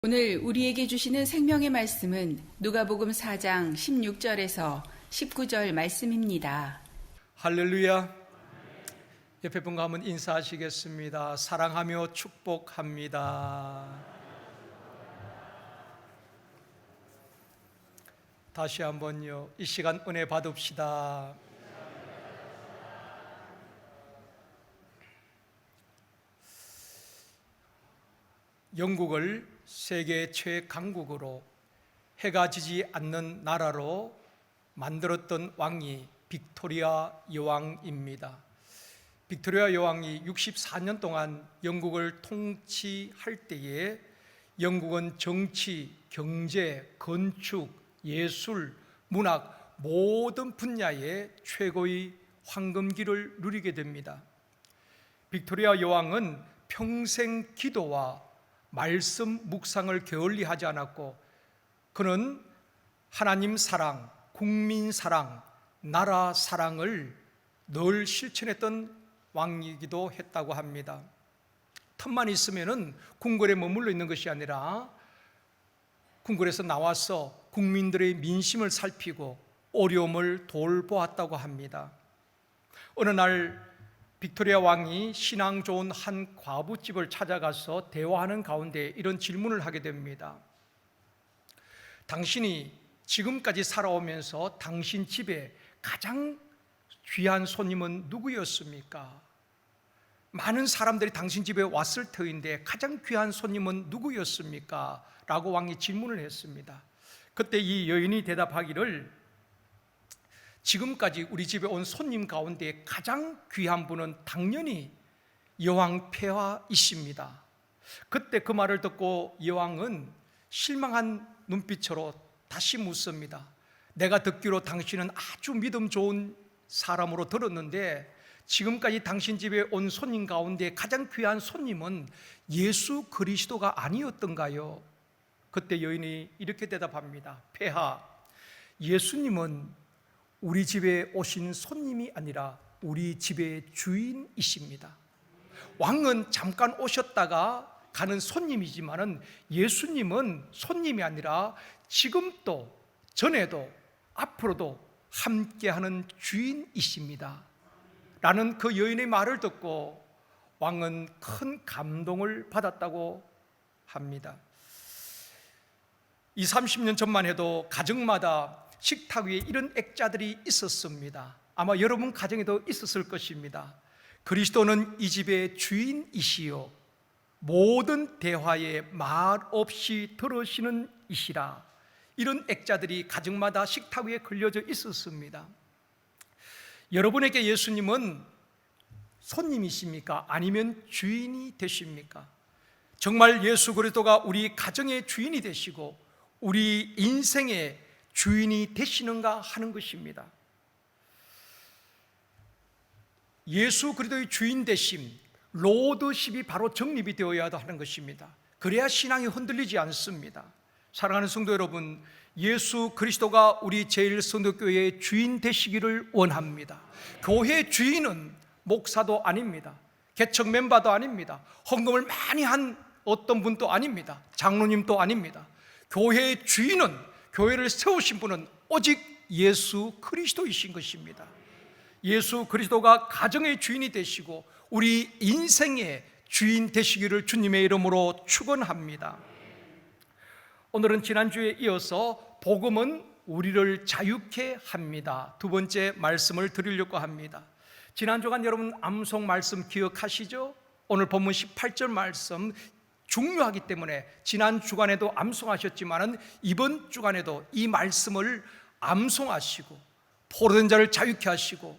오늘 우리에게 주시는 생명의 말씀은 누가복음 4장 16절에서 19절 말씀입니다. 할렐루야. 옆에 분과 한번 인사하시겠습니다. 사랑하며 축복합니다. 다시 한번요, 이 시간 은혜 받읍시다. 영국을 세계 최강국으로 해가 지지 않는 나라로 만들었던 왕이 빅토리아 여왕입니다. 빅토리아 여왕이 64년 동안 영국을 통치할 때에 영국은 정치, 경제, 건축, 예술, 문학 모든 분야의 최고의 황금기를 누리게 됩니다. 빅토리아 여왕은 평생 기도와 말씀 묵상을 게을리하지 않았고, 그는 하나님 사랑, 국민 사랑, 나라 사랑을 늘 실천했던 왕이기도 했다고 합니다. 틈만 있으면은 궁궐에 머물러 있는 것이 아니라 궁궐에서 나와서 국민들의 민심을 살피고 어려움을 돌보았다고 합니다. 어느 날 빅토리아 왕이 신앙 좋은 한 과부집을 찾아가서 대화하는 가운데 이런 질문을 하게 됩니다. 당신이 지금까지 살아오면서 당신 집에 가장 귀한 손님은 누구였습니까? 많은 사람들이 당신 집에 왔을 터인데 가장 귀한 손님은 누구였습니까? 라고 왕이 질문을 했습니다. 그때 이 여인이 대답하기를, 지금까지 우리 집에 온 손님 가운데 가장 귀한 분은 당연히 여왕 폐하이십니다. 그때 그 말을 듣고 여왕은 실망한 눈빛으로 다시 묻습니다. 내가 듣기로 당신은 아주 믿음 좋은 사람으로 들었는데 지금까지 당신 집에 온 손님 가운데 가장 귀한 손님은 예수 그리스도가 아니었던가요? 그때 여인이 이렇게 대답합니다. 폐하, 예수님은 우리 집에 오신 손님이 아니라 우리 집의 주인이십니다. 왕은 잠깐 오셨다가 가는 손님이지만은 예수님은 손님이 아니라 지금도, 전에도, 앞으로도 함께하는 주인이십니다. 라는 그 여인의 말을 듣고 왕은 큰 감동을 받았다고 합니다. 30년 전만 해도 가정마다 식탁 위에 이런 액자들이 있었습니다. 아마 여러분 가정에도 있었을 것입니다. 그리스도는 이 집의 주인이시요 모든 대화에 말 없이 들으시는 이시라. 이런 액자들이 가정마다 식탁 위에 걸려져 있었습니다. 여러분에게 예수님은 손님이십니까? 아니면 주인이 되십니까? 정말 예수 그리스도가 우리 가정의 주인이 되시고 우리 인생의 주인이 되시는가 하는 것입니다. 예수 그리스도의 주인 되심, 로드십이 바로 정립이 되어야 하는 것입니다. 그래야 신앙이 흔들리지 않습니다. 사랑하는 성도 여러분, 예수 그리스도가 우리 제일성도교회의 주인 되시기를 원합니다. 교회 주인은 목사도 아닙니다. 개척 멤버도 아닙니다. 헌금을 많이 한 어떤 분도 아닙니다. 장로님도 아닙니다. 교회의 주인은, 교회를 세우신 분은 오직 예수 그리스도이신 것입니다. 예수 그리스도가 가정의 주인이 되시고 우리 인생의 주인 되시기를 주님의 이름으로 축원합니다. 오늘은 지난주에 이어서 복음은 우리를 자유케 합니다. 두 번째 말씀을 드리려고 합니다. 지난 주간 여러분 암송 말씀 기억하시죠? 오늘 본문 18절 말씀 중요하기 때문에 지난 주간에도 암송하셨지만은 이번 주간에도 이 말씀을 암송하시고 포로된 자를 자유케 하시고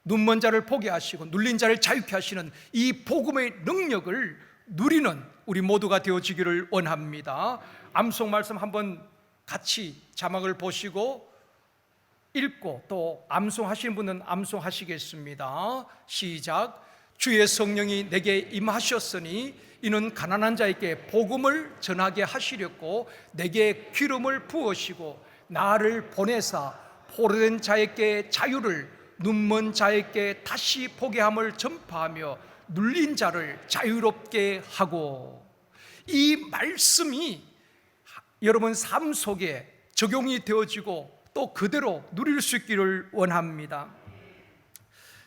눈먼 자를 보게 하시고 눌린 자를 자유케 하시는 이 복음의 능력을 누리는 우리 모두가 되어지기를 원합니다. 암송 말씀 한번 같이 자막을 보시고 읽고 또 암송하시는 분은 암송하시겠습니다. 시작. 주의 성령이 내게 임하셨으니 이는 가난한 자에게 복음을 전하게 하시려고 내게 기름을 부으시고 나를 보내사 포로된 자에게 자유를, 눈먼 자에게 다시 보게 함을 전파하며 눌린 자를 자유롭게 하고, 이 말씀이 여러분 삶 속에 적용이 되어지고 또 그대로 누릴 수 있기를 원합니다.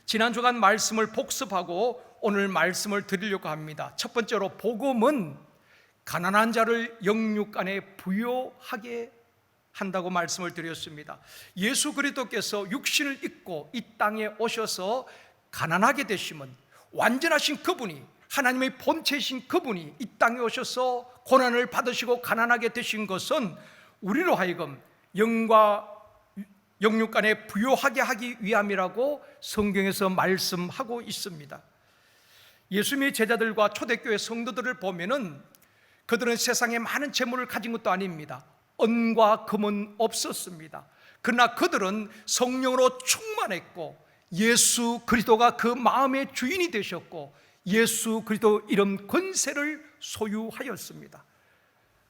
지난 주간 말씀을 복습하고 오늘 말씀을 드리려고 합니다. 첫 번째로 복음은 가난한 자를 영육 안에 부요하게 한다고 말씀을 드렸습니다. 예수 그리스도께서 육신을 입고 이 땅에 오셔서 가난하게 되심은 완전하신 그분이, 하나님의 본체이신 그분이 이 땅에 오셔서 고난을 받으시고 가난하게 되신 것은 우리로 하여금 영과 영육 간에 부요하게 하기 위함이라고 성경에서 말씀하고 있습니다. 예수님의 제자들과 초대교회 성도들을 보면은 그들은 세상에 많은 재물을 가진 것도 아닙니다. 은과 금은 없었습니다. 그러나 그들은 성령으로 충만했고 예수 그리스도가 그 마음의 주인이 되셨고 예수 그리스도 이름 권세를 소유하였습니다.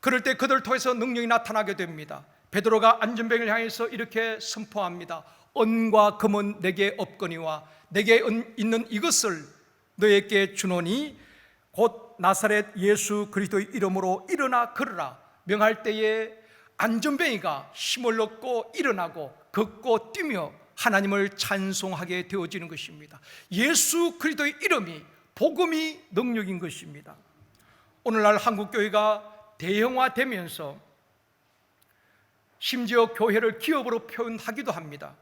그럴 때 그들을 통해서 능력이 나타나게 됩니다. 베드로가 안전병을 향해서 이렇게 선포합니다. 은과 금은 내게 없거니와 내게 있는 이것을 너에게 주노니 곧 나사렛 예수 그리스도의 이름으로 일어나 걸으라 명할 때에 안전뱅이가 힘을 얻고 일어나고 걷고 뛰며 하나님을 찬송하게 되어지는 것입니다. 예수 그리스도의 이름이 복음이 능력인 것입니다. 오늘날 한국교회가 대형화되면서 심지어 교회를 기업으로 표현하기도 합니다.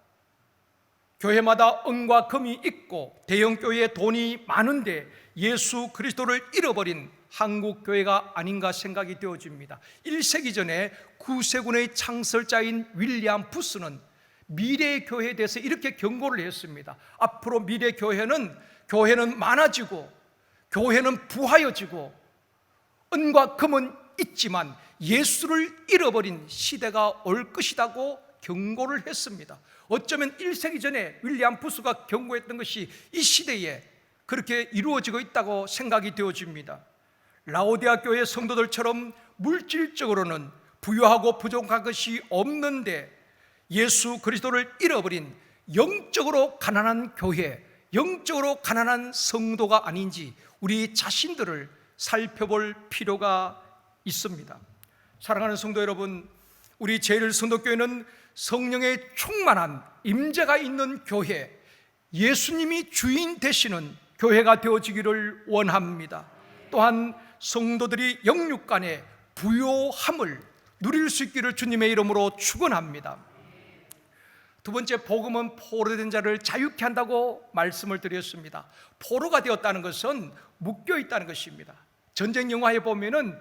교회마다 은과 금이 있고 대형교회에 돈이 많은데 예수 그리스도를 잃어버린 한국교회가 아닌가 생각이 되어집니다. 1세기 전에 구세군의 창설자인 윌리엄 부스는 미래의 교회에 대해서 이렇게 경고를 했습니다. 앞으로 미래의 교회는 많아지고 교회는 부하여지고 은과 금은 있지만 예수를 잃어버린 시대가 올 것이라고 경고를 했습니다. 어쩌면 1세기 전에 윌리엄 부스가 경고했던 것이 이 시대에 그렇게 이루어지고 있다고 생각이 되어집니다. 라오디아 교회 성도들처럼 물질적으로는 부유하고 부족한 것이 없는데 예수 그리스도를 잃어버린 영적으로 가난한 교회, 영적으로 가난한 성도가 아닌지 우리 자신들을 살펴볼 필요가 있습니다. 사랑하는 성도 여러분, 우리 제1성도교회는 성령의 충만한 임재가 있는 교회, 예수님이 주인 되시는 교회가 되어지기를 원합니다. 또한 성도들이 영육 간의 부요함을 누릴 수 있기를 주님의 이름으로 축원합니다. 두 번째, 복음은 포로된 자를 자유케 한다고 말씀을 드렸습니다. 포로가 되었다는 것은 묶여 있다는 것입니다. 전쟁 영화에 보면은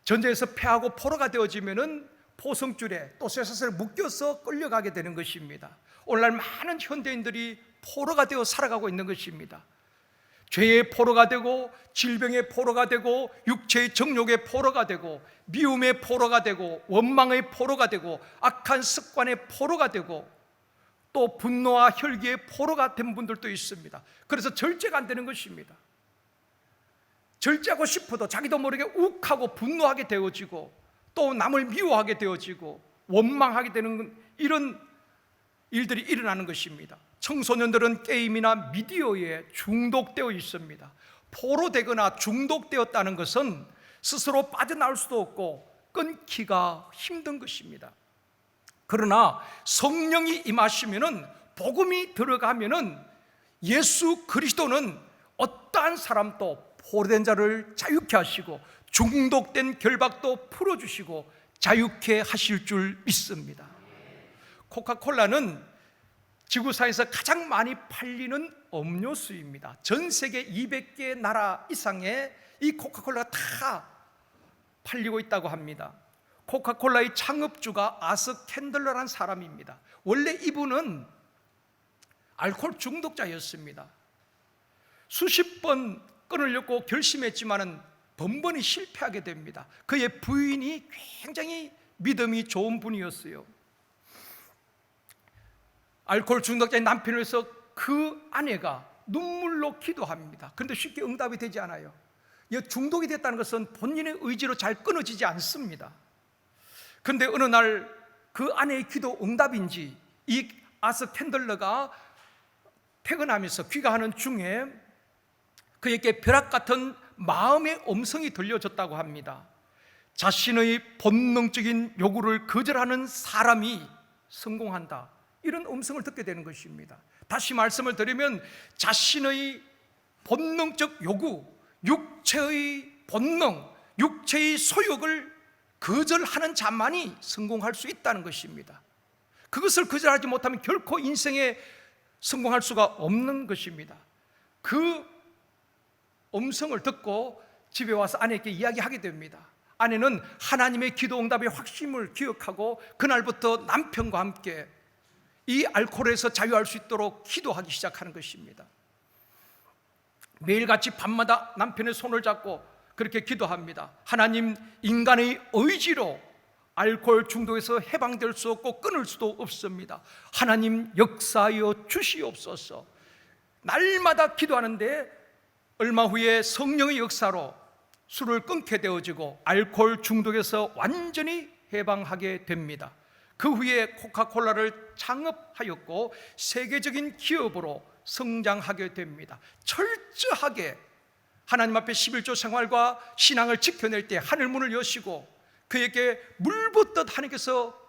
전쟁에서 패하고 포로가 되어지면은 포성줄에 또 쇠사슬에 묶여서 끌려가게 되는 것입니다. 오늘날 많은 현대인들이 포로가 되어 살아가고 있는 것입니다. 죄의 포로가 되고 질병의 포로가 되고 육체의 정욕의 포로가 되고 미움의 포로가 되고 원망의 포로가 되고 악한 습관의 포로가 되고 또 분노와 혈기의 포로가 된 분들도 있습니다. 그래서 절제가 안 되는 것입니다. 절제하고 싶어도 자기도 모르게 욱하고 분노하게 되어지고 또 남을 미워하게 되어지고 원망하게 되는 이런 일들이 일어나는 것입니다. 청소년들은 게임이나 미디어에 중독되어 있습니다. 포로되거나 중독되었다는 것은 스스로 빠져나올 수도 없고 끊기가 힘든 것입니다. 그러나 성령이 임하시면은, 복음이 들어가면은 예수 그리스도는 어떠한 사람도 포로된 자를 자유케 하시고 중독된 결박도 풀어주시고 자유케 하실 줄 믿습니다. 코카콜라는 지구상에서 가장 많이 팔리는 음료수입니다. 전 세계 200개 나라 이상에 이 코카콜라가 다 팔리고 있다고 합니다. 코카콜라의 창업주가 아서 캔들러라는 사람입니다. 원래 이분은 알코올 중독자였습니다. 수십 번 끊으려고 결심했지만은 번번이 실패하게 됩니다. 그의 부인이 굉장히 믿음이 좋은 분이었어요. 알코올 중독자인 남편을 위해서 그 아내가 눈물로 기도합니다. 그런데 쉽게 응답이 되지 않아요. 중독이 됐다는 것은 본인의 의지로 잘 끊어지지 않습니다. 그런데 어느 날 그 아내의 기도 응답인지 이 아서 캔들러가 퇴근하면서 귀가하는 중에 그에게 벼락 같은 마음의 음성이 들려졌다고 합니다. 자신의 본능적인 요구를 거절하는 사람이 성공한다, 이런 음성을 듣게 되는 것입니다. 다시 말씀을 드리면 자신의 본능적 요구, 육체의 본능, 육체의 소욕을 거절하는 자만이 성공할 수 있다는 것입니다. 그것을 거절하지 못하면 결코 인생에 성공할 수가 없는 것입니다. 그 음성을 듣고 집에 와서 아내에게 이야기하게 됩니다. 아내는 하나님의 기도 응답의 확신을 기억하고 그날부터 남편과 함께 이 알코올에서 자유할 수 있도록 기도하기 시작하는 것입니다. 매일같이 밤마다 남편의 손을 잡고 그렇게 기도합니다. 하나님, 인간의 의지로 알코올 중독에서 해방될 수 없고 끊을 수도 없습니다. 하나님, 역사하여 주시옵소서. 날마다 기도하는데 얼마 후에 성령의 역사로 술을 끊게 되어지고 알코올 중독에서 완전히 해방하게 됩니다. 그 후에 코카콜라를 창업하였고 세계적인 기업으로 성장하게 됩니다. 철저하게 하나님 앞에 11조 생활과 신앙을 지켜낼 때 하늘문을 여시고 그에게 물붓듯 하나님께서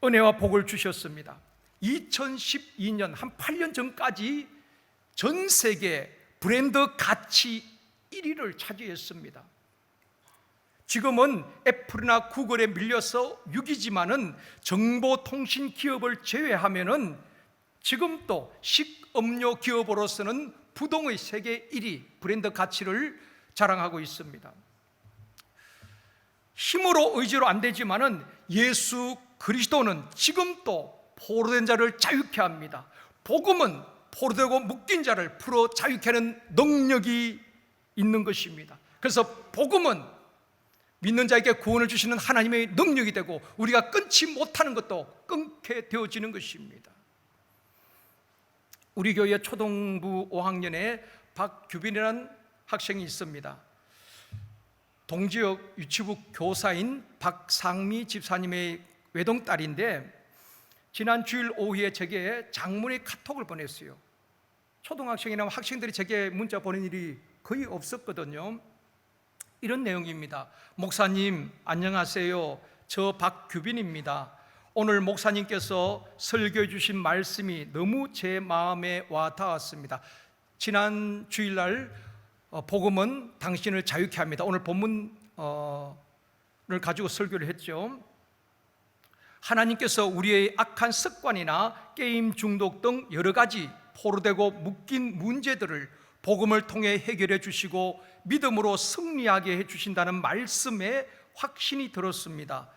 은혜와 복을 주셨습니다. 2012년 한 8년 전까지 전 세계 브랜드 가치 1위를 차지했습니다. 지금은 애플이나 구글에 밀려서 6위지만은 정보통신 기업을 제외하면은 지금 또 식음료 기업으로서는 부동의 세계 1위 브랜드 가치를 자랑하고 있습니다. 힘으로 의지로 안 되지만은 예수 그리스도는 지금도 포로된 자를 자유케 합니다. 복음은 포로되고 묶인 자를 풀어 자유케 하는 능력이 있는 것입니다. 그래서 복음은 믿는 자에게 구원을 주시는 하나님의 능력이 되고 우리가 끊지 못하는 것도 끊게 되어지는 것입니다. 우리 교회 초등부 5학년에 박규빈이라는 학생이 있습니다. 동지역 유치부 교사인 박상미 집사님의 외동딸인데 지난 주일 오후에 제게 장문의 카톡을 보냈어요. 초등학생이나 학생들이 제게 문자 보낸 일이 거의 없었거든요. 이런 내용입니다. 목사님 안녕하세요. 저 박규빈입니다. 오늘 목사님께서 설교해 주신 말씀이 너무 제 마음에 와 닿았습니다. 지난 주일날 복음은 당신을 자유케 합니다. 오늘 본문을 가지고 설교를 했죠. 하나님께서 우리의 악한 습관이나 게임 중독 등 여러 가지 포로되고 묶인 문제들을 복음을 통해 해결해 주시고 믿음으로 승리하게 해 주신다는 말씀에 확신이 들었습니다.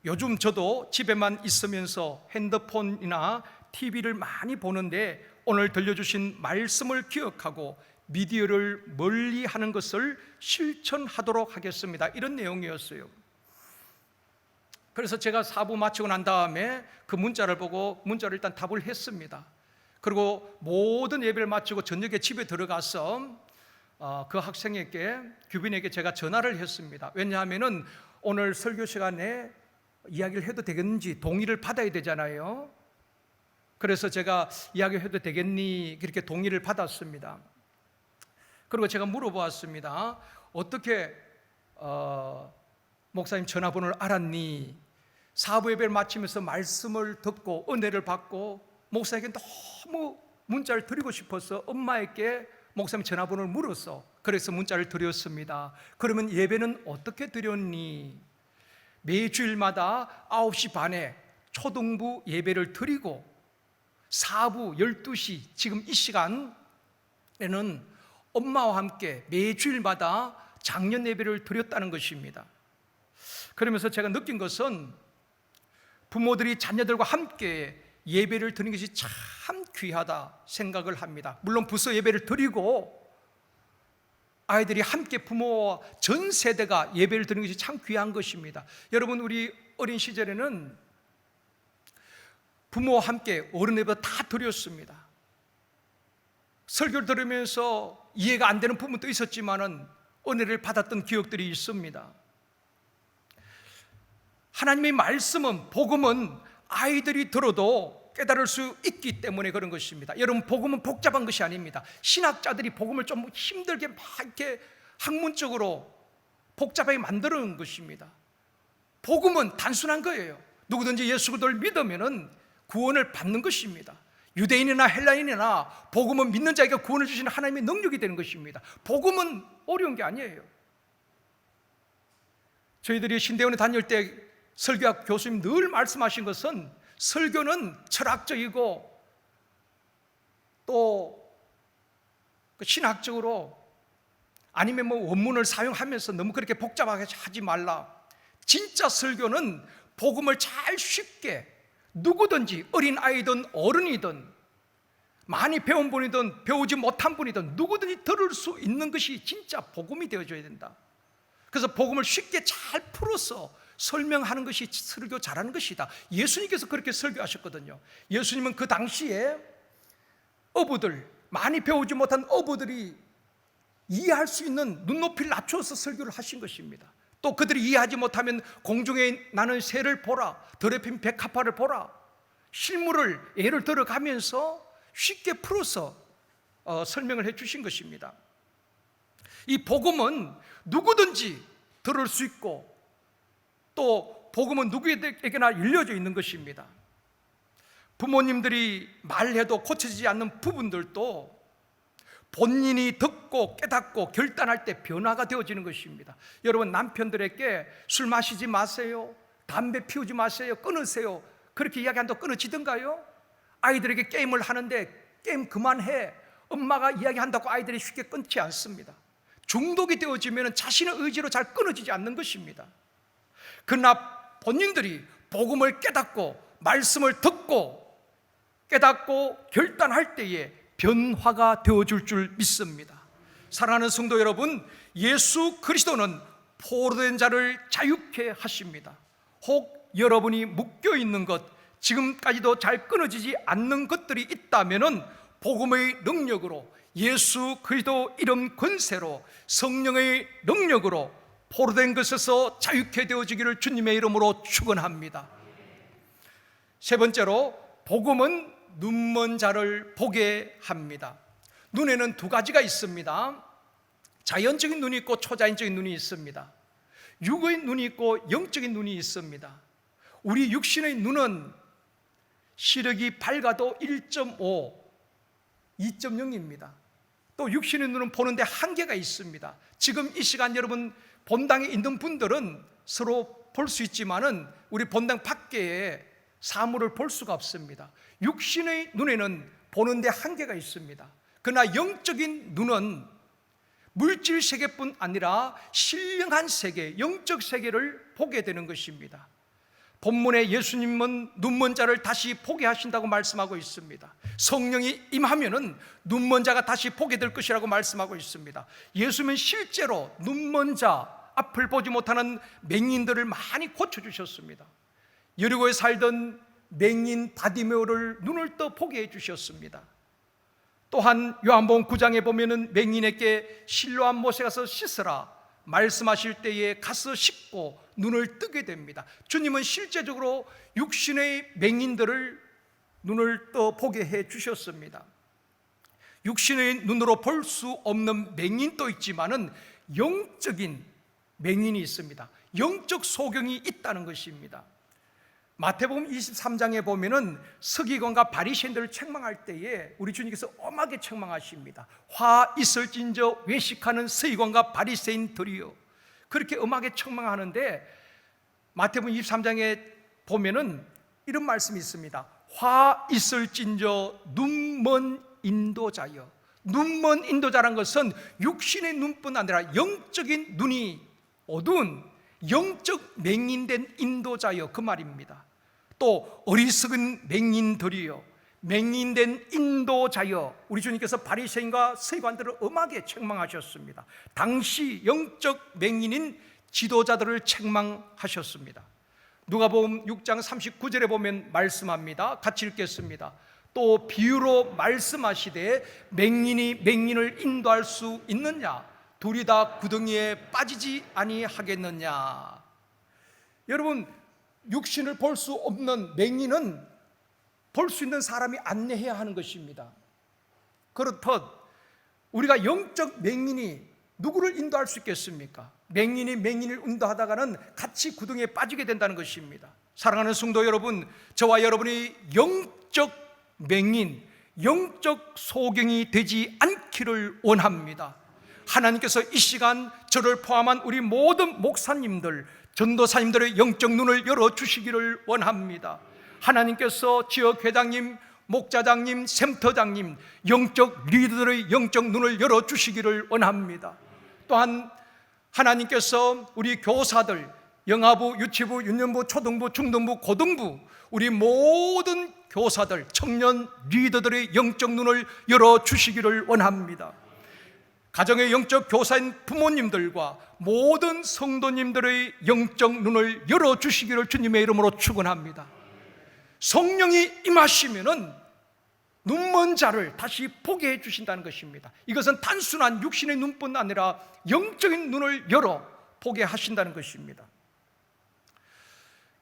요즘 저도 집에만 있으면서 핸드폰이나 TV를 많이 보는데 오늘 들려주신 말씀을 기억하고 미디어를 멀리하는 것을 실천하도록 하겠습니다. 이런 내용이었어요. 그래서 제가 사부 마치고 난 다음에 그 문자를 보고 문자를 일단 답을 했습니다. 그리고 모든 예배를 마치고 저녁에 집에 들어가서 그 학생에게, 규빈에게 제가 전화를 했습니다. 왜냐하면 오늘 설교 시간에 이야기를 해도 되겠는지 동의를 받아야 되잖아요. 그래서 제가 이야기해도 되겠니? 그렇게 동의를 받았습니다. 그리고 제가 물어보았습니다. 어떻게 목사님 전화번호를 알았니? 사부 예배를 마치면서 말씀을 듣고 은혜를 받고 목사에게 너무 문자를 드리고 싶어서 엄마에게 목사님 전화번호를 물었어. 그래서 문자를 드렸습니다. 그러면 예배는 어떻게 드렸니? 매주일마다 9시 반에 초등부 예배를 드리고 사부 12시 지금 이 시간에는 엄마와 함께 매주일마다 장년 예배를 드렸다는 것입니다. 그러면서 제가 느낀 것은 부모들이 자녀들과 함께 예배를 드리는 것이 참 귀하다 생각을 합니다. 물론 부서 예배를 드리고 아이들이 함께 부모와 전 세대가 예배를 드리는 것이 참 귀한 것입니다. 여러분, 우리 어린 시절에는 부모와 함께 어른 예배 다 드렸습니다. 설교를 들으면서 이해가 안 되는 부분도 있었지만은 은혜를 받았던 기억들이 있습니다. 하나님의 말씀은, 복음은 아이들이 들어도 깨달을 수 있기 때문에 그런 것입니다. 여러분, 복음은 복잡한 것이 아닙니다. 신학자들이 복음을 좀 힘들게 막 이렇게 학문적으로 복잡하게 만드는 것입니다. 복음은 단순한 거예요. 누구든지 예수 그리스도를 믿으면 구원을 받는 것입니다. 유대인이나 헬라인이나 복음은 믿는 자에게 구원을 주시는 하나님의 능력이 되는 것입니다. 복음은 어려운 게 아니에요. 저희들이 신대원에 다닐 때 설교학 교수님 늘 말씀하신 것은 설교는 철학적이고 또 신학적으로 아니면 원문을 사용하면서 너무 그렇게 복잡하게 하지 말라. 진짜 설교는 복음을 잘 쉽게 누구든지 어린아이든 어른이든 많이 배운 분이든 배우지 못한 분이든 누구든지 들을 수 있는 것이 진짜 복음이 되어줘야 된다. 그래서 복음을 쉽게 잘 풀어서 설명하는 것이 설교 잘하는 것이다. 예수님께서 그렇게 설교하셨거든요. 예수님은 그 당시에 어부들, 많이 배우지 못한 어부들이 이해할 수 있는 눈높이를 낮춰서 설교를 하신 것입니다. 또 그들이 이해하지 못하면 공중에 나는 새를 보라, 들에 핀 백합화를 보라, 실물을 예를 들어가면서 쉽게 풀어서 설명을 해 주신 것입니다. 이 복음은 누구든지 들을 수 있고 또 복음은 누구에게나 일려져 있는 것입니다. 부모님들이 말해도 고쳐지지 않는 부분들도 본인이 듣고 깨닫고 결단할 때 변화가 되어지는 것입니다. 여러분, 남편들에게 술 마시지 마세요, 담배 피우지 마세요, 끊으세요, 그렇게 이야기한다고 끊어지던가요? 아이들에게 게임을 하는데 게임 그만해, 엄마가 이야기한다고 아이들이 쉽게 끊지 않습니다. 중독이 되어지면 자신의 의지로 잘 끊어지지 않는 것입니다. 그러나 본인들이 복음을 깨닫고 말씀을 듣고 깨닫고 결단할 때에 변화가 되어줄 줄 믿습니다. 사랑하는 성도 여러분, 예수 그리스도는 포로된 자를 자유케 하십니다. 혹 여러분이 묶여있는 것, 지금까지도 잘 끊어지지 않는 것들이 있다면 복음의 능력으로, 예수 그리스도 이름 권세로, 성령의 능력으로 포로된 것에서 자유케 되어지기를 주님의 이름으로 축원합니다. 세 번째로, 복음은 눈먼 자를 보게 합니다. 눈에는 두 가지가 있습니다. 자연적인 눈이 있고 초자연적인 눈이 있습니다. 육의 눈이 있고 영적인 눈이 있습니다. 우리 육신의 눈은 시력이 밝아도 1.5, 2.0입니다. 또 육신의 눈은 보는데 한계가 있습니다. 지금 이 시간 여러분 본당에 있는 분들은 서로 볼 수 있지만은 우리 본당 밖에 사물을 볼 수가 없습니다. 육신의 눈에는 보는데 한계가 있습니다. 그러나 영적인 눈은 물질 세계뿐 아니라 신령한 세계, 영적 세계를 보게 되는 것입니다. 본문에 예수님은 눈먼 자를 다시 보게 하신다고 말씀하고 있습니다. 성령이 임하면은 눈먼 자가 다시 보게 될 것이라고 말씀하고 있습니다. 예수님은 실제로 눈먼 자, 앞을 보지 못하는 맹인들을 많이 고쳐주셨습니다. 여리고에 살던 맹인 바디메오를 눈을 떠 보게 해주셨습니다. 또한 요한복음 9장에 보면은 맹인에게 실로암 못에 가서 씻으라 말씀하실 때에 가서 씻고 눈을 뜨게 됩니다. 주님은 실제적으로 육신의 맹인들을 눈을 떠 보게 해 주셨습니다. 육신의 눈으로 볼 수 없는 맹인도 있지만은 영적인 맹인이 있습니다. 영적 소경이 있다는 것입니다. 마태복음 23장에 보면은 서기관과 바리새인들을 책망할 때에 우리 주님께서 엄하게 책망하십니다. 화 있을진저 외식하는 서기관과 바리새인들이요, 그렇게 엄하게 책망하는데 마태복음 23장에 보면은 이런 말씀이 있습니다. 화 있을진저 눈먼 인도자여. 눈먼 인도자란 것은 육신의 눈뿐 아니라 영적인 눈이 어두운 영적 맹인된 인도자여, 그 말입니다. 또 어리석은 맹인들이여, 맹인된 인도자여. 우리 주님께서 바리새인과 서기관들을 엄하게 책망하셨습니다. 당시 영적 맹인인 지도자들을 책망하셨습니다. 누가복음 6장 39절에 보면 말씀합니다. 같이 읽겠습니다. 또 비유로 말씀하시되 맹인이 맹인을 인도할 수 있느냐? 둘이 다 구덩이에 빠지지 아니하겠느냐? 여러분, 육신을 볼 수 없는 맹인은 볼 수 있는 사람이 안내해야 하는 것입니다. 그렇듯 우리가 영적 맹인이 누구를 인도할 수 있겠습니까? 맹인이 맹인을 인도하다가는 같이 구덩이에 빠지게 된다는 것입니다. 사랑하는 성도 여러분, 저와 여러분이 영적 맹인, 영적 소경이 되지 않기를 원합니다. 하나님께서 이 시간 저를 포함한 우리 모든 목사님들, 전도사님들의 영적 눈을 열어주시기를 원합니다. 하나님께서 지역 회장님, 목자장님, 센터장님, 영적 리더들의 영적 눈을 열어주시기를 원합니다. 또한 하나님께서 우리 교사들, 영아부, 유치부, 유년부, 초등부, 중등부, 고등부, 우리 모든 교사들, 청년 리더들의 영적 눈을 열어주시기를 원합니다. 가정의 영적 교사인 부모님들과 모든 성도님들의 영적 눈을 열어주시기를 주님의 이름으로 축원합니다. 성령이 임하시면은 눈먼 자를 다시 보게 해주신다는 것입니다. 이것은 단순한 육신의 눈뿐 아니라 영적인 눈을 열어 보게 하신다는 것입니다.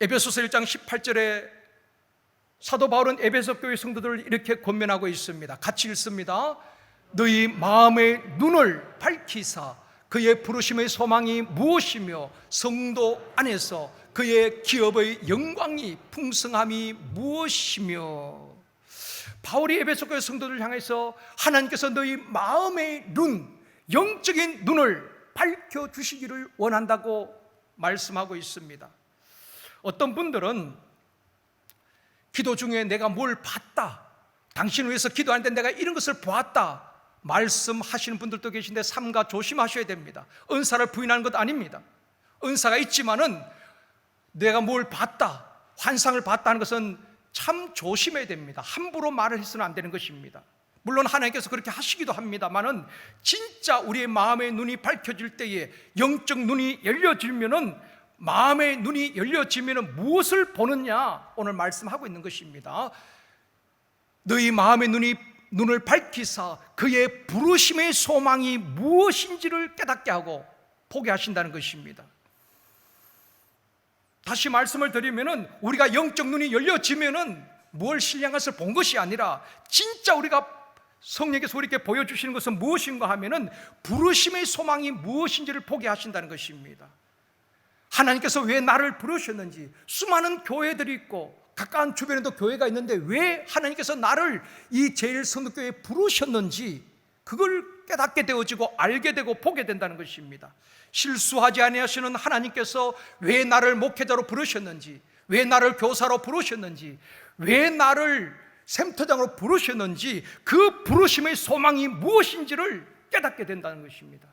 에베소서 1장 18절에 사도 바울은 에베소 교회 성도들을 이렇게 권면하고 있습니다. 같이 읽습니다. 너희 마음의 눈을 밝히사 그의 부르심의 소망이 무엇이며 성도 안에서 그의 기업의 영광이 풍성함이 무엇이며. 바울이 에베소 교회 성도들을 향해서 하나님께서 너희 마음의 눈, 영적인 눈을 밝혀주시기를 원한다고 말씀하고 있습니다. 어떤 분들은 기도 중에 내가 뭘 봤다, 당신을 위해서 기도하는데 내가 이런 것을 보았다 말씀하시는 분들도 계신데 삼가 조심하셔야 됩니다. 은사를 부인하는 것 아닙니다. 은사가 있지만은 내가 뭘 봤다, 환상을 봤다 하는 것은 참 조심해야 됩니다. 함부로 말을 해서는 안 되는 것입니다. 물론 하나님께서 그렇게 하시기도 합니다만은 진짜 우리의 마음의 눈이 밝혀질 때에 영적 눈이 열려지면은 마음의 눈이 열려지면은 무엇을 보느냐 오늘 말씀하고 있는 것입니다. 너희 마음의 눈을 밝히사 그의 부르심의 소망이 무엇인지를 깨닫게 하고 보게 하신다는 것입니다. 다시 말씀을 드리면은 우리가 영적 눈이 열려지면은 뭘 신령한 것을 본 것이 아니라 진짜 우리가 성령께서 우리에게 보여주시는 것은 무엇인가 하면은 부르심의 소망이 무엇인지를 보게 하신다는 것입니다. 하나님께서 왜 나를 부르셨는지, 수많은 교회들이 있고 가까운 주변에도 교회가 있는데 왜 하나님께서 나를 이 제일성도교회에 부르셨는지 그걸 깨닫게 되어지고 알게 되고 보게 된다는 것입니다. 실수하지 아니하시는 하나님께서 왜 나를 목회자로 부르셨는지, 왜 나를 교사로 부르셨는지, 왜 나를 센터장으로 부르셨는지 그 부르심의 소망이 무엇인지를 깨닫게 된다는 것입니다.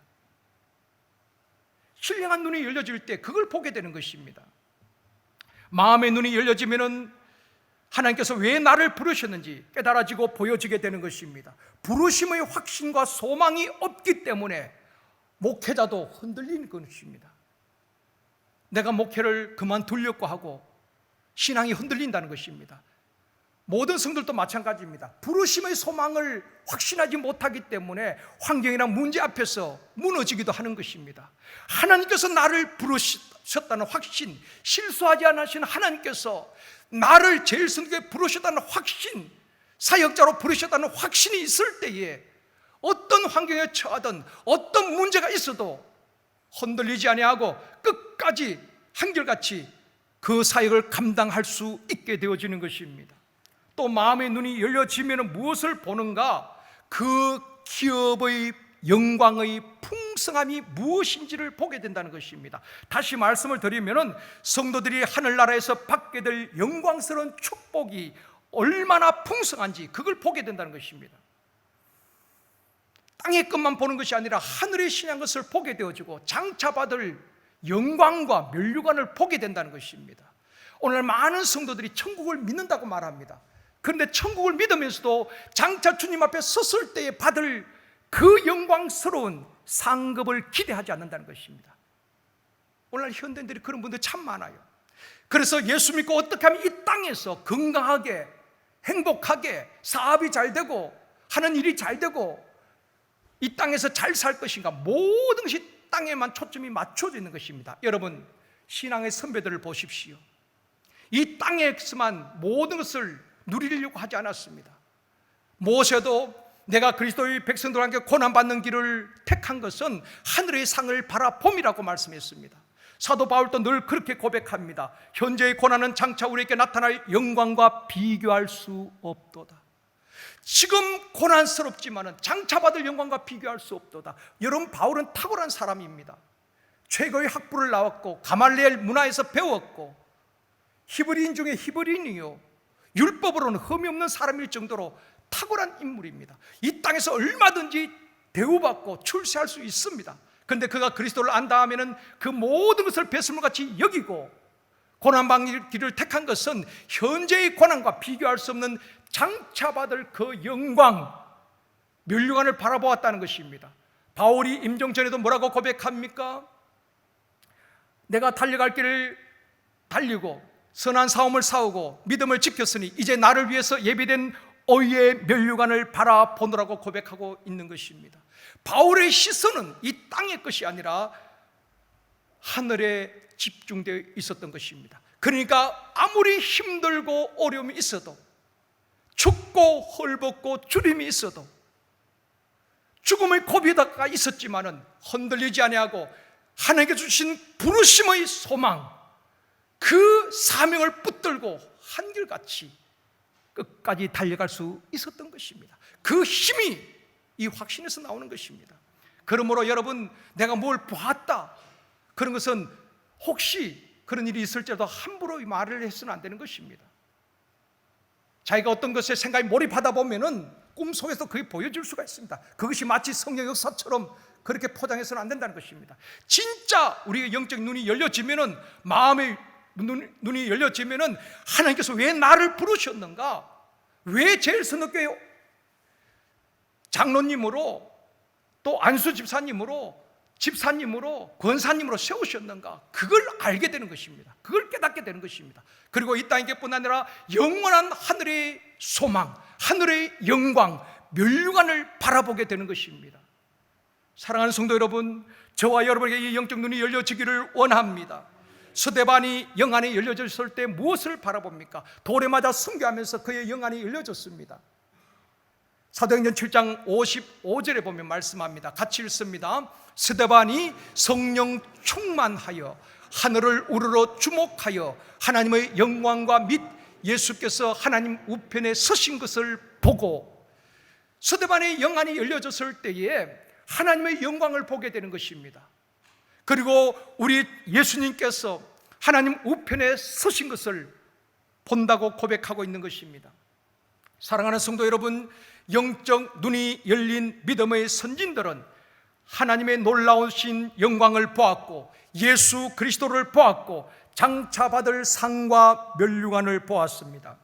신령한 눈이 열려질 때 그걸 보게 되는 것입니다. 마음의 눈이 열려지면은 하나님께서 왜 나를 부르셨는지 깨달아지고 보여지게 되는 것입니다. 부르심의 확신과 소망이 없기 때문에 목회자도 흔들리는 것입니다. 내가 목회를 그만두려고 하고 신앙이 흔들린다는 것입니다. 모든 성들도 마찬가지입니다. 부르심의 소망을 확신하지 못하기 때문에 환경이나 문제 앞에서 무너지기도 하는 것입니다. 하나님께서 나를 부르셨다는 확신, 실수하지 않으신 하나님께서 나를 제일성도교회에 부르셨다는 확신, 사역자로 부르셨다는 확신이 있을 때에 어떤 환경에 처하든 어떤 문제가 있어도 흔들리지 아니하고 끝까지 한결같이 그 사역을 감당할 수 있게 되어지는 것입니다. 또 마음의 눈이 열려지면 무엇을 보는가? 그 기업의 영광의 풍성함이 무엇인지를 보게 된다는 것입니다. 다시 말씀을 드리면 성도들이 하늘나라에서 받게 될 영광스러운 축복이 얼마나 풍성한지 그걸 보게 된다는 것입니다. 땅의 것만 보는 것이 아니라 하늘의 신한 것을 보게 되어지고 장차받을 영광과 면류관을 보게 된다는 것입니다. 오늘 많은 성도들이 천국을 믿는다고 말합니다. 그런데 천국을 믿으면서도 장차 주님 앞에 섰을 때에 받을 그 영광스러운 상급을 기대하지 않는다는 것입니다. 오늘날 현대인들이 그런 분들 참 많아요. 그래서 예수 믿고 어떻게 하면 이 땅에서 건강하게 행복하게 사업이 잘 되고 하는 일이 잘 되고 이 땅에서 잘 살 것인가, 모든 것이 땅에만 초점이 맞춰져 있는 것입니다. 여러분, 신앙의 선배들을 보십시오. 이 땅에서만 모든 것을 누리려고 하지 않았습니다. 모세도 내가 그리스도의 백성들과 함께 고난받는 길을 택한 것은 하늘의 상을 바라봄이라고 말씀했습니다. 사도 바울도 늘 그렇게 고백합니다. 현재의 고난은 장차 우리에게 나타날 영광과 비교할 수 없도다. 지금 고난스럽지만은 장차 받을 영광과 비교할 수 없도다. 여러분, 바울은 탁월한 사람입니다. 최고의 학부를 나왔고 가말리엘 문화에서 배웠고 히브리인 중에 히브리인이요, 율법으로는 흠이 없는 사람일 정도로 탁월한 인물입니다. 이 땅에서 얼마든지 대우받고 출세할 수 있습니다. 그런데 그가 그리스도를 안 다음에는 그 모든 것을 배설물같이 여기고 고난받는 길을 택한 것은 현재의 고난과 비교할 수 없는 장차 받을 그 영광, 면류관을 바라보았다는 것입니다. 바울이 임종 전에도 뭐라고 고백합니까? 내가 달려갈 길을 달리고 선한 싸움을 싸우고 믿음을 지켰으니 이제 나를 위해서 예비된 의의 면류관을 바라보느라고 고백하고 있는 것입니다. 바울의 시선은 이 땅의 것이 아니라 하늘에 집중되어 있었던 것입니다. 그러니까 아무리 힘들고 어려움이 있어도, 춥고 헐벗고 주림이 있어도, 죽음의 고비가 있었지만은 흔들리지 아니하고 하나님께 주신 부르심의 소망, 그 사명을 붙들고 한결같이 끝까지 달려갈 수 있었던 것입니다. 그 힘이 이 확신에서 나오는 것입니다. 그러므로 여러분, 내가 뭘 보았다, 그런 것은 혹시 그런 일이 있을지라도 함부로 말을 해서는 안 되는 것입니다. 자기가 어떤 것에 생각이 몰입하다 보면은 꿈속에서 그게 보여질 수가 있습니다. 그것이 마치 성령 역사처럼 그렇게 포장해서는 안 된다는 것입니다. 진짜 우리의 영적 눈이 열려지면은, 마음의 눈이 열려지면은 하나님께서 왜 나를 부르셨는가, 왜 제일 선교회 장로님으로 또 안수 집사님으로 권사님으로 세우셨는가, 그걸 알게 되는 것입니다. 그걸 깨닫게 되는 것입니다. 그리고 이 땅에뿐 아니라 영원한 하늘의 소망, 하늘의 영광, 면류관을 바라보게 되는 것입니다. 사랑하는 성도 여러분, 저와 여러분에게 이 영적 눈이 열려지기를 원합니다. 스데반이 영안이 열려졌을 때 무엇을 바라봅니까? 돌에 맞아 순교하면서 그의 영안이 열려졌습니다. 사도행전 7장 55절에 보면 말씀합니다. 같이 읽습니다. 스데반이 성령 충만하여 하늘을 우러러 주목하여 하나님의 영광과 및 예수께서 하나님 우편에 서신 것을 보고, 스데반의 영안이 열려졌을 때에 하나님의 영광을 보게 되는 것입니다. 그리고 우리 예수님께서 하나님 우편에 서신 것을 본다고 고백하고 있는 것입니다. 사랑하는 성도 여러분, 영적 눈이 열린 믿음의 선진들은 하나님의 놀라우신 영광을 보았고 예수 그리스도를 보았고 장차 받을 상과 면류관을 보았습니다.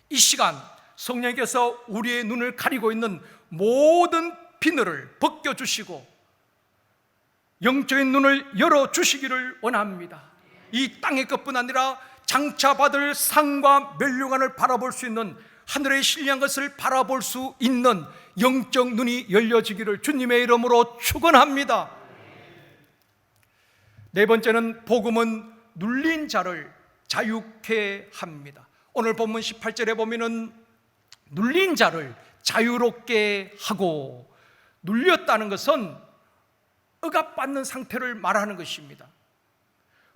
이 시간 성령께서 우리의 눈을 가리고 있는 모든 비늘을 벗겨주시고 영적인 눈을 열어주시기를 원합니다. 이 땅의 것뿐 아니라 장차 받을 상과 면류관을 바라볼 수 있는, 하늘의 신령한 것을 바라볼 수 있는 영적 눈이 열려지기를 주님의 이름으로 축원합니다. 네 번째는 복음은 눌린 자를 자유케 합니다. 오늘 본문 18절에 보면은 눌린 자를 자유롭게 하고, 눌렸다는 것은 억압받는 상태를 말하는 것입니다.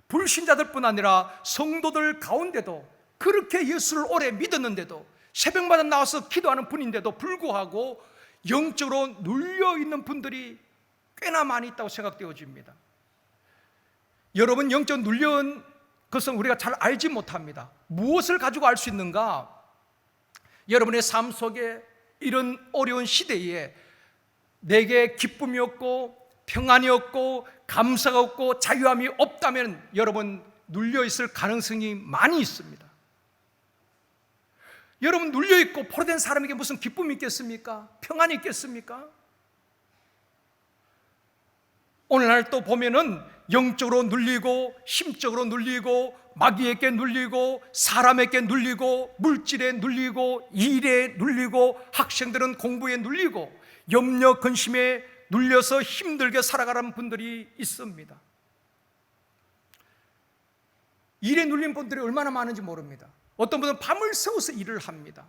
불신자들뿐 아니라 성도들 가운데도, 그렇게 예수를 오래 믿었는데도, 새벽마다 나와서 기도하는 분인데도 불구하고 영적으로 눌려있는 분들이 꽤나 많이 있다고 생각되어집니다. 여러분, 영적으로 눌려온 것은 우리가 잘 알지 못합니다. 무엇을 가지고 알 수 있는가? 여러분의 삶 속에 이런 어려운 시대에 내게 기쁨이 없고 평안이 없고 감사가 없고 자유함이 없다면 여러분 눌려있을 가능성이 많이 있습니다. 여러분, 눌려있고 포로된 사람에게 무슨 기쁨이 있겠습니까? 평안이 있겠습니까? 오늘날 또 보면은 영적으로 눌리고 심적으로 눌리고 마귀에게 눌리고 사람에게 눌리고 물질에 눌리고 일에 눌리고 학생들은 공부에 눌리고 염려 근심에 눌려서 힘들게 살아가는 분들이 있습니다. 일에 눌린 분들이 얼마나 많은지 모릅니다. 어떤 분은 밤을 새워서 일을 합니다.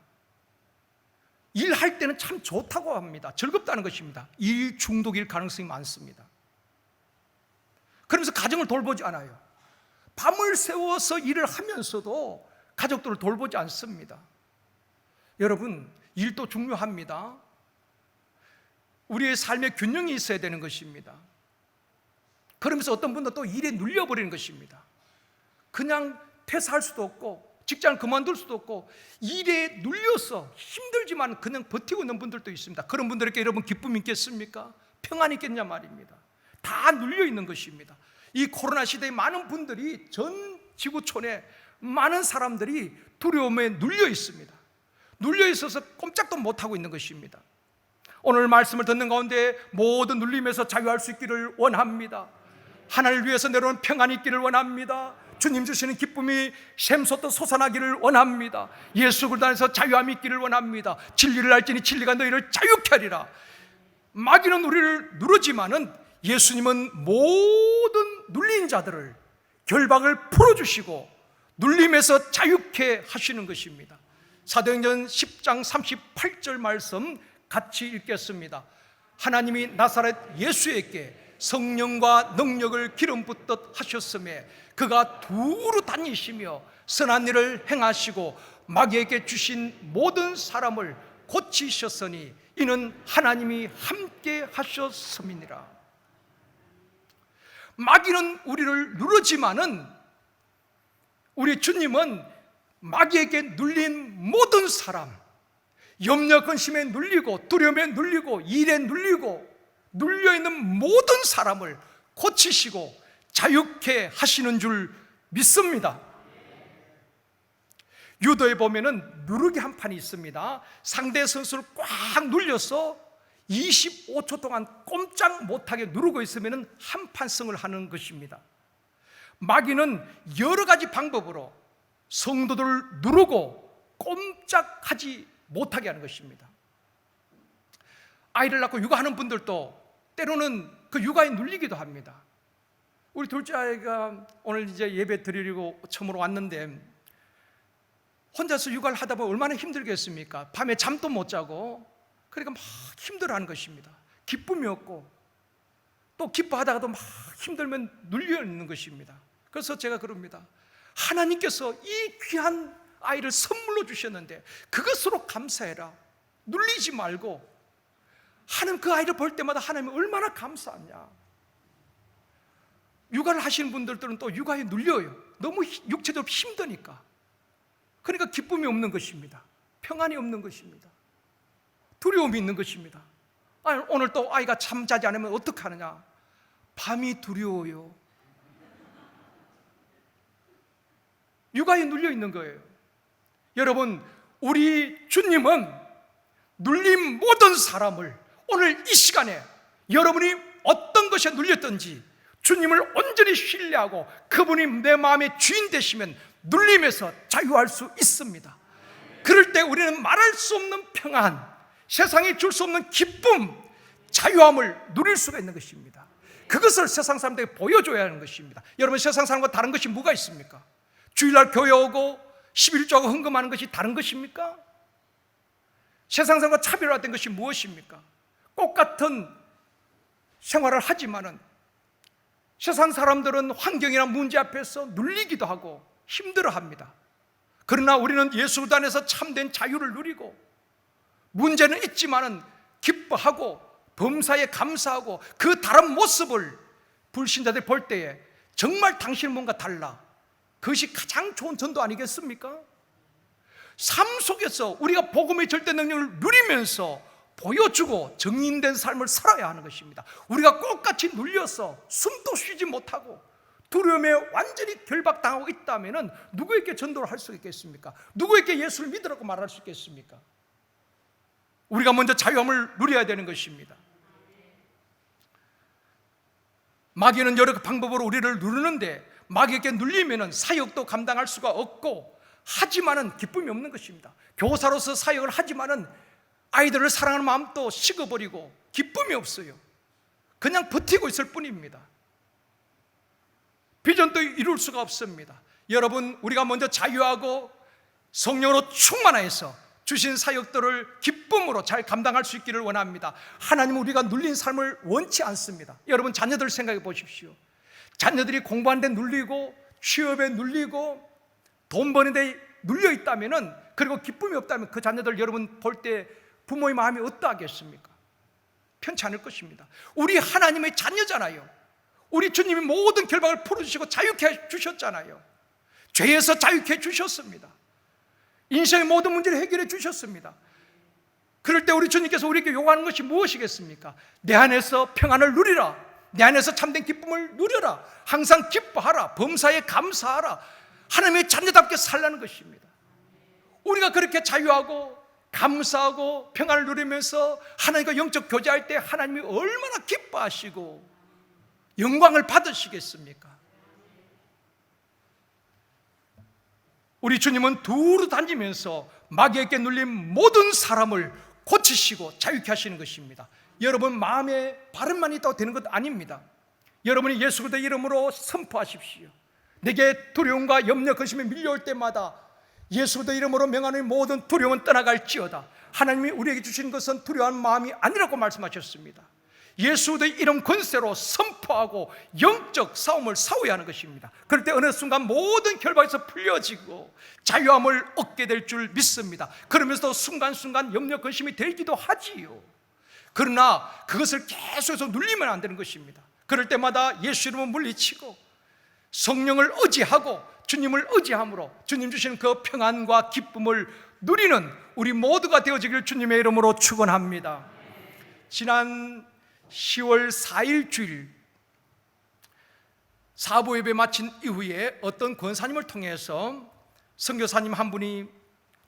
일할 때는 참 좋다고 합니다. 즐겁다는 것입니다. 일 중독일 가능성이 많습니다. 그러면서 가정을 돌보지 않아요. 밤을 새워서 일을 하면서도 가족들을 돌보지 않습니다. 여러분, 일도 중요합니다. 우리의 삶의 균형이 있어야 되는 것입니다. 그러면서 어떤 분도 또 일에 눌려버리는 것입니다. 그냥 퇴사할 수도 없고 직장을 그만둘 수도 없고 일에 눌려서 힘들지만 그냥 버티고 있는 분들도 있습니다. 그런 분들에게 여러분 기쁨이 있겠습니까? 평안이 있겠냐 말입니다. 다 눌려 있는 것입니다. 이 코로나 시대에 많은 분들이 전 지구촌에 많은 사람들이 두려움에 눌려 있습니다. 눌려 있어서 꼼짝도 못하고 있는 것입니다. 오늘 말씀을 듣는 가운데 모든 눌림에서 자유할 수 있기를 원합니다. 하나님을 위해서 내려오는 평안이 있기를 원합니다. 주님 주시는 기쁨이 샘솟듯 솟아나기를 원합니다. 예수 그리스도 안에서 자유함이 있기를 원합니다. 진리를 알지니 진리가 너희를 자유케 하리라. 마귀는 우리를 누르지만은 예수님은 모든 눌린 자들을 결박을 풀어주시고 눌림에서 자유케 하시는 것입니다. 사도행전 10장 38절 말씀 같이 읽겠습니다. 하나님이 나사렛 예수에게 성령과 능력을 기름 붓듯 하셨음에 그가 두루 다니시며 선한 일을 행하시고 마귀에게 주신 모든 사람을 고치셨으니 이는 하나님이 함께 하셨음이니라. 마귀는 우리를 누르지만은 우리 주님은 마귀에게 눌린 모든 사람, 염려 근심에 눌리고 두려움에 눌리고 일에 눌리고 눌려있는 모든 사람을 고치시고 자유케 하시는 줄 믿습니다. 유도에 보면은 누르기 한 판이 있습니다. 상대 선수를 꽉 눌려서 25초 동안 꼼짝 못하게 누르고 있으면 한 판 승을 하는 것입니다. 마귀는 여러 가지 방법으로 성도들을 누르고 꼼짝하지 못하게 하는 것입니다. 아이를 낳고 육아하는 분들도 때로는 그 육아에 눌리기도 합니다. 우리 둘째 아이가 오늘 이제 예배 드리려고 처음으로 왔는데 혼자서 육아를 하다 보면 얼마나 힘들겠습니까? 밤에 잠도 못 자고 그러니까 막 힘들어하는 것입니다. 기쁨이 없고 또 기뻐하다가도 막 힘들면 눌려 있는 것입니다. 그래서 제가 그럽니다. 하나님께서 이 귀한 아이를 선물로 주셨는데 그것으로 감사해라. 눌리지 말고 하나님 그 아이를 볼 때마다 하나님이 얼마나 감사하냐. 육아를 하시는 분들은 또 육아에 눌려요. 너무 육체적으로 힘드니까. 그러니까 기쁨이 없는 것입니다. 평안이 없는 것입니다. 두려움이 있는 것입니다. 오늘 또 아이가 잠자지 않으면 어떡하느냐. 밤이 두려워요. 육아에 눌려 있는 거예요. 여러분, 우리 주님은 눌린 모든 사람을 오늘 이 시간에 여러분이 어떤 것에 눌렸든지 주님을 온전히 신뢰하고 그분이 내 마음의 주인 되시면 눌림에서 자유할 수 있습니다. 그럴 때 우리는 말할 수 없는 평안, 세상에 줄 수 없는 기쁨, 자유함을 누릴 수가 있는 것입니다. 그것을 세상 사람들에게 보여줘야 하는 것입니다. 여러분, 세상 사람과 다른 것이 뭐가 있습니까? 주일날 교회 오고 11조하고 헌금하는 것이 다른 것입니까? 세상 사람과 차별화된 것이 무엇입니까? 똑같은 생활을 하지만은 세상 사람들은 환경이나 문제 앞에서 눌리기도 하고 힘들어합니다. 그러나 우리는 예수 그리스도 안에서 참된 자유를 누리고 문제는 있지만은 기뻐하고 범사에 감사하고 그 다른 모습을 불신자들이 볼 때에 정말 당신은 뭔가 달라. 그것이 가장 좋은 전도 아니겠습니까? 삶 속에서 우리가 복음의 절대 능력을 누리면서 보여주고 정인된 삶을 살아야 하는 것입니다. 우리가 똑같이 눌려서 숨도 쉬지 못하고 두려움에 완전히 결박당하고 있다면 누구에게 전도를 할 수 있겠습니까? 누구에게 예수를 믿으라고 말할 수 있겠습니까? 우리가 먼저 자유함을 누려야 되는 것입니다. 마귀는 여러 방법으로 우리를 누르는데 마귀에게 눌리면 사역도 감당할 수가 없고 하지만은 기쁨이 없는 것입니다. 교사로서 사역을 하지만은 아이들을 사랑하는 마음도 식어버리고 기쁨이 없어요. 그냥 버티고 있을 뿐입니다. 비전도 이룰 수가 없습니다. 여러분, 우리가 먼저 자유하고 성령으로 충만해서 주신 사역들을 기쁨으로 잘 감당할 수 있기를 원합니다. 하나님은 우리가 눌린 삶을 원치 않습니다. 여러분 자녀들 생각해 보십시오. 자녀들이 공부하는 데 눌리고 취업에 눌리고 돈 버는 데 눌려 있다면은, 그리고 기쁨이 없다면 그 자녀들 여러분 볼 때 부모의 마음이 어떠하겠습니까? 편치 않을 것입니다. 우리 하나님의 자녀잖아요. 우리 주님이 모든 결박을 풀어주시고 자유케 해주셨잖아요. 죄에서 자유케 해주셨습니다. 인생의 모든 문제를 해결해 주셨습니다. 그럴 때 우리 주님께서 우리에게 요구하는 것이 무엇이겠습니까? 내 안에서 평안을 누리라. 내 안에서 참된 기쁨을 누려라. 항상 기뻐하라. 범사에 감사하라. 하나님의 자녀답게 살라는 것입니다. 우리가 그렇게 자유하고 감사하고 평안을 누리면서 하나님과 영적 교제할 때 하나님이 얼마나 기뻐하시고 영광을 받으시겠습니까? 우리 주님은 두루 다니면서 마귀에게 눌린 모든 사람을 고치시고 자유케 하시는 것입니다. 여러분 마음에 바람만 있다고 되는 것 아닙니다. 여러분이 예수 그리스도의 이름으로 선포하십시오. 내게 두려움과 염려 근심이 밀려올 때마다 예수 그리스도의 이름으로 명하는 모든 두려움은 떠나갈지어다. 하나님이 우리에게 주신 것은 두려워하는 마음이 아니라고 말씀하셨습니다. 예수 그리스도의 이름 권세로 선포하고 영적 싸움을 싸워야 하는 것입니다. 그럴 때 어느 순간 모든 결박에서 풀려지고 자유함을 얻게 될 줄 믿습니다. 그러면서도 순간순간 염려 근심이 들기도 하지요. 그러나 그것을 계속해서 눌리면 안 되는 것입니다. 그럴 때마다 예수 이름을 물리치고 성령을 의지하고 주님을 의지함으로 주님 주시는 그 평안과 기쁨을 누리는 우리 모두가 되어지길 주님의 이름으로 축원합니다. 지난 10월 4일 주일 사부 예배 마친 이후에 어떤 권사님을 통해서 선교사님 한 분이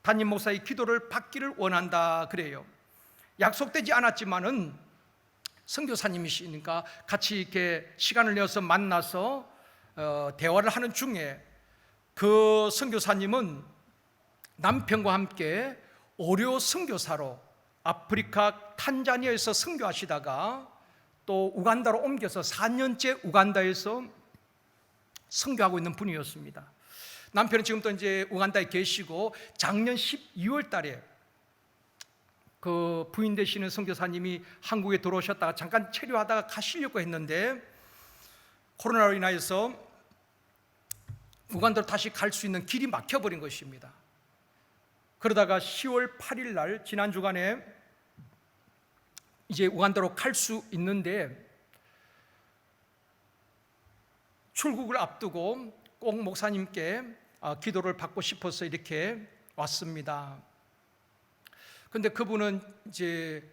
담임 목사의 기도를 받기를 원한다 그래요. 약속되지 않았지만은 선교사님이시니까 같이 이렇게 시간을 내어서 만나서 대화를 하는 중에 그 선교사님은 남편과 함께 어료 선교사로 아프리카 탄자니아에서 선교하시다가 또 우간다로 옮겨서 4년째 우간다에서 선교하고 있는 분이었습니다. 남편은 지금 또 이제 우간다에 계시고 작년 12월 달에 그 부인 되시는 선교사님이 한국에 들어오셨다가 잠깐 체류하다가 가시려고 했는데 코로나로 인하여서 우간다로 다시 갈 수 있는 길이 막혀버린 것입니다. 그러다가 10월 8일 날 지난 주간에 이제 우간다로 갈 수 있는데 출국을 앞두고 꼭 목사님께 기도를 받고 싶어서 이렇게 왔습니다. 그런데 그분은 이제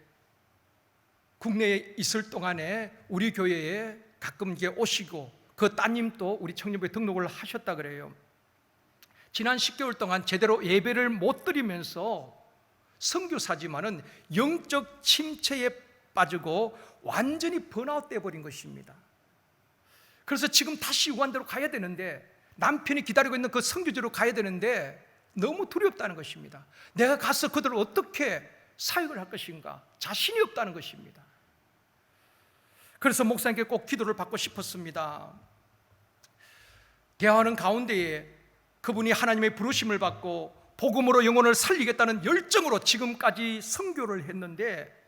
국내에 있을 동안에 우리 교회에 가끔 이제 오시고 그 따님도 우리 청년부에 등록을 하셨다 그래요. 지난 10개월 동안 제대로 예배를 못 드리면서 선교사지만은 영적 침체에 빠지고 완전히 번아웃 돼버린 것입니다. 그래서 지금 다시 우간다로 가야 되는데 남편이 기다리고 있는 그 선교지로 가야 되는데 너무 두렵다는 것입니다. 내가 가서 그들을 어떻게 사역을 할 것인가 자신이 없다는 것입니다. 그래서 목사님께 꼭 기도를 받고 싶었습니다. 대화하는 가운데에 그분이 하나님의 부르심을 받고 복음으로 영혼을 살리겠다는 열정으로 지금까지 선교를 했는데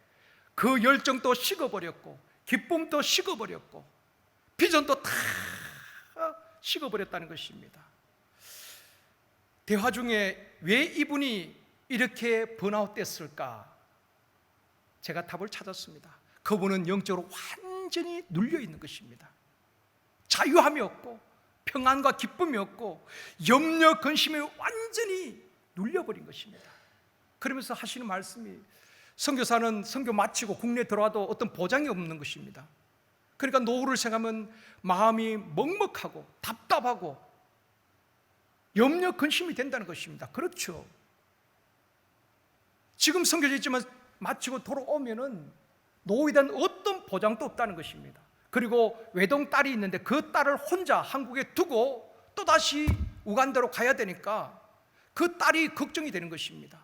그 열정도 식어버렸고 기쁨도 식어버렸고 비전도 다 식어버렸다는 것입니다. 대화 중에 왜 이분이 이렇게 번아웃 됐을까? 제가 답을 찾았습니다. 그분은 영적으로 완전히 눌려 있는 것입니다. 자유함이 없고 평안과 기쁨이 없고 염려 근심에 완전히 눌려버린 것입니다. 그러면서 하시는 말씀이 선교사는 선교 마치고 국내에 들어와도 어떤 보장이 없는 것입니다. 그러니까 노후를 생각하면 마음이 먹먹하고 답답하고 염려 근심이 된다는 것입니다. 그렇죠. 지금 선교지 있지만 마치고 돌아오면은 노후에 대한 어떤 보장도 없다는 것입니다. 그리고 외동 딸이 있는데 그 딸을 혼자 한국에 두고 또다시 우간다로 가야 되니까 그 딸이 걱정이 되는 것입니다.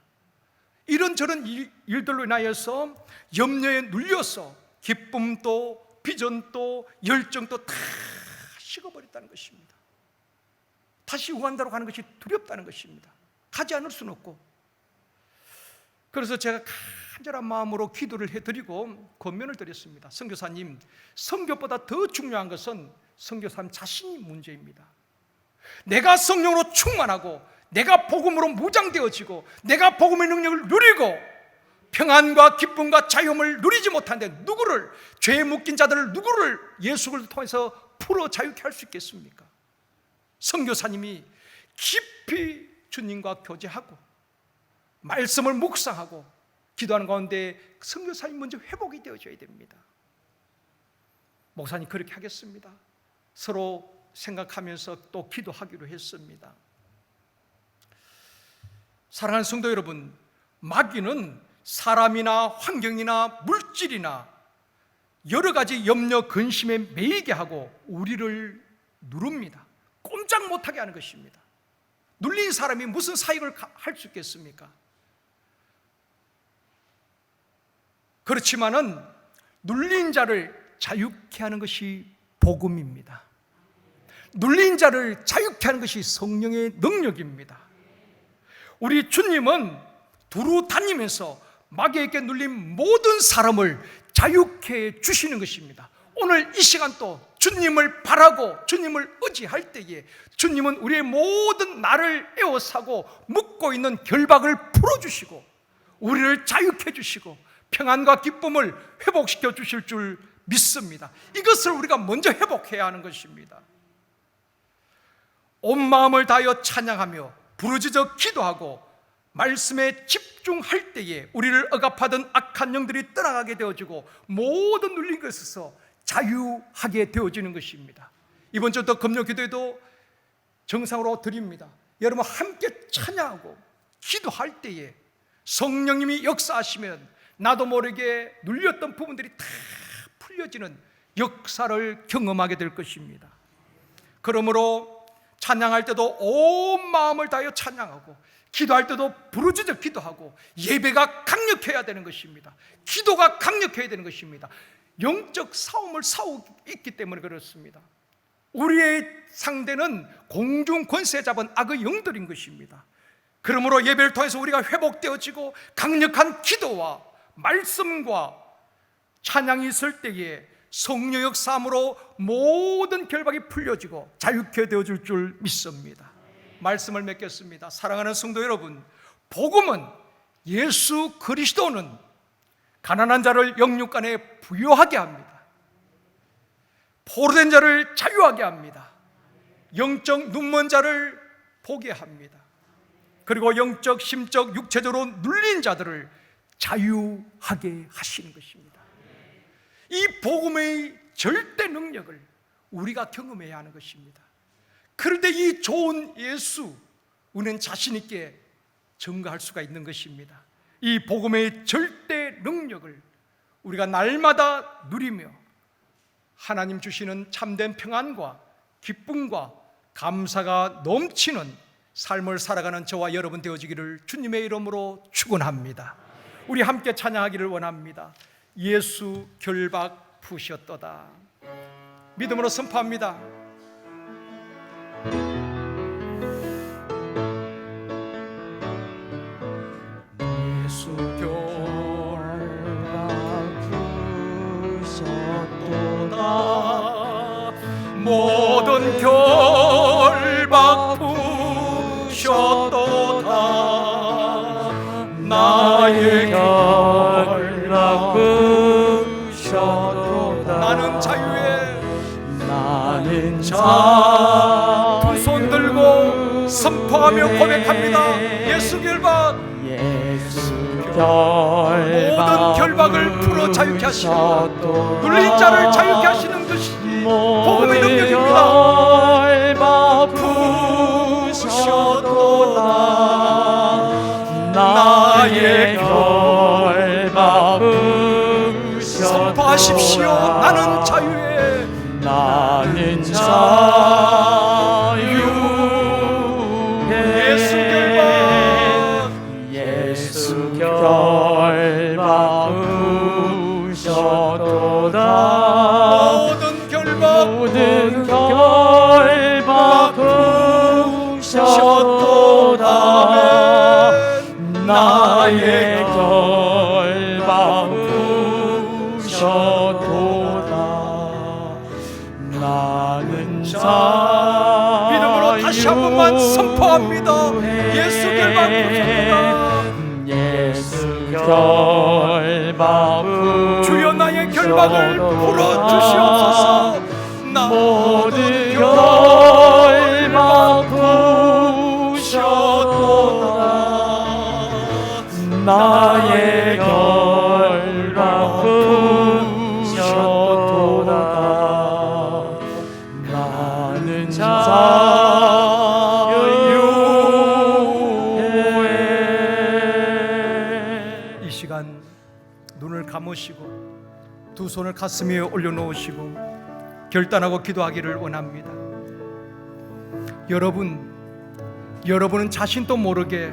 이런저런 일들로 인하여서 염려에 눌려서 기쁨도 비전도 열정도 다 식어버렸다는 것입니다. 다시 우간다로 가는 것이 두렵다는 것입니다. 가지 않을 수는 없고 그래서 제가 간절한 마음으로 기도를 해드리고 권면을 드렸습니다. 선교사님, 선교보다 더 중요한 것은 선교사님 자신이 문제입니다. 내가 성령으로 충만하고 내가 복음으로 무장되어지고 내가 복음의 능력을 누리고 평안과 기쁨과 자유함을 누리지 못하는데 누구를, 죄에 묶인 자들을 누구를 예수를 통해서 풀어 자유케 할 수 있겠습니까? 선교사님이 깊이 주님과 교제하고 말씀을 묵상하고 기도하는 가운데 선교사님 먼저 회복이 되어져야 됩니다. 목사님 그렇게 하겠습니다. 서로 생각하면서 또 기도하기로 했습니다. 사랑하는 성도 여러분, 마귀는 사람이나 환경이나 물질이나 여러 가지 염려, 근심에 매이게 하고 우리를 누릅니다. 꼼짝 못하게 하는 것입니다. 눌린 사람이 무슨 사익을 할 수 있겠습니까? 그렇지만은 눌린 자를 자유케 하는 것이 복음입니다. 눌린 자를 자유케 하는 것이 성령의 능력입니다. 우리 주님은 두루 다니면서 마귀에게 눌린 모든 사람을 자유케 해 주시는 것입니다. 오늘 이 시간 또 주님을 바라고 주님을 의지할 때에 주님은 우리의 모든 나를 에워싸고 묶고 있는 결박을 풀어주시고 우리를 자유케 해 주시고 평안과 기쁨을 회복시켜 주실 줄 믿습니다. 이것을 우리가 먼저 회복해야 하는 것입니다. 온 마음을 다하여 찬양하며 부르짖어 기도하고 말씀에 집중할 때에 우리를 억압하던 악한 영들이 떠나가게 되어지고 모든 눌린 것에서 자유하게 되어지는 것입니다. 이번 주도 금요 기도에도 정상으로 드립니다. 여러분 함께 찬양하고 기도할 때에 성령님이 역사하시면 나도 모르게 눌렸던 부분들이 다 풀려지는 역사를 경험하게 될 것입니다. 그러므로 찬양할 때도 온 마음을 다하여 찬양하고 기도할 때도 부르짖어 기도하고 예배가 강력해야 되는 것입니다. 기도가 강력해야 되는 것입니다. 영적 싸움을 싸우고 있기 때문에 그렇습니다. 우리의 상대는 공중 권세 잡은 악의 영들인 것입니다. 그러므로 예배를 통해서 우리가 회복되어지고 강력한 기도와 말씀과 찬양이 있을 때에 성령의 싸움으로 모든 결박이 풀려지고 자유케 되어질 줄 믿습니다. 말씀을 맺겠습니다. 사랑하는 성도 여러분, 복음은 예수 그리스도는 가난한 자를 영육간에 부유하게 합니다. 포로된 자를 자유하게 합니다. 영적 눈먼 자를 보게 합니다. 그리고 영적, 심적, 육체적으로 눌린 자들을 자유하게 하시는 것입니다. 이 복음의 절대 능력을 우리가 경험해야 하는 것입니다. 그런데 이 좋은 예수 우리는 자신 있게 증거할 수가 있는 것입니다. 이 복음의 절대 능력을 우리가 날마다 누리며 하나님 주시는 참된 평안과 기쁨과 감사가 넘치는 삶을 살아가는 저와 여러분 되어지기를 주님의 이름으로 축원합니다. 우리 함께 찬양하기를 원합니다. 예수 결박 푸셨도다. 믿음으로 선포합니다. 예수 결박 푸셨도다. 모든 결박 푸셨도다. 나의 결박 푸셨도다. 나는 자유에 나는 자 두 손 들고 선포하며 고백합니다. 예수 결박 모든 결박을 풀어 자유케 하시는 눌린 자를 자유케 하시는 것이 복음의 능력입니다. 푸셨도다. 나의 결박 푸셨도다. 선포하십시오. 나는 자유에 나는 자유. 예수 결박 예수 결박 푸셨도다. 모든 결박 푸셨도다. 나의 결박 자, 믿음으로 다시 한 번만 선포합니다. 예수 결박 부르셨도다. 예수 결박 주여 나의 결박을 풀어주시옵소서. 모든 결박 부으셨도다. 나의 결박 부으셨도다. 나는 자유해. 이 시간 눈을 감으시고 두 손을 가슴 위에 올려놓으시고 결단하고 기도하기를 원합니다. 여러분은 자신도 모르게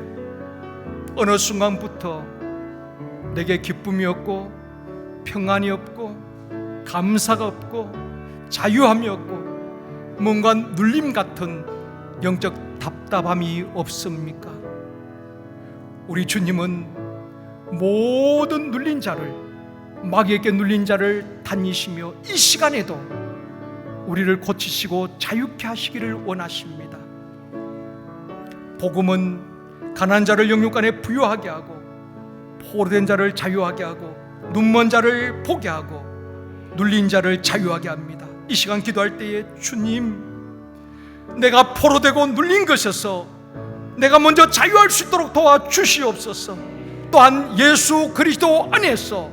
어느 순간부터 내게 기쁨이 없고 평안이 없고 감사가 없고 자유함이 없고 뭔가 눌림 같은 영적 답답함이 없습니까? 우리 주님은 모든 눌린 자를, 마귀에게 눌린 자를 다니시며 이 시간에도 우리를 고치시고 자유케 하시기를 원하십니다. 복음은 가난한 자를 영육간에 부유하게 하고 포로된 자를 자유하게 하고 눈먼 자를 보게 하고 눌린 자를 자유하게 합니다. 이 시간 기도할 때에 주님, 내가 포로되고 눌린 것에서 내가 먼저 자유할 수 있도록 도와주시옵소서. 또한 예수 그리스도 안에서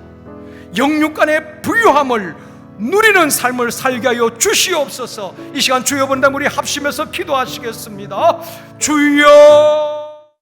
영육간의 부유함을 누리는 삶을 살게 하여 주시옵소서. 이 시간 주여 본당 우리 합심해서 기도하시겠습니다. 주여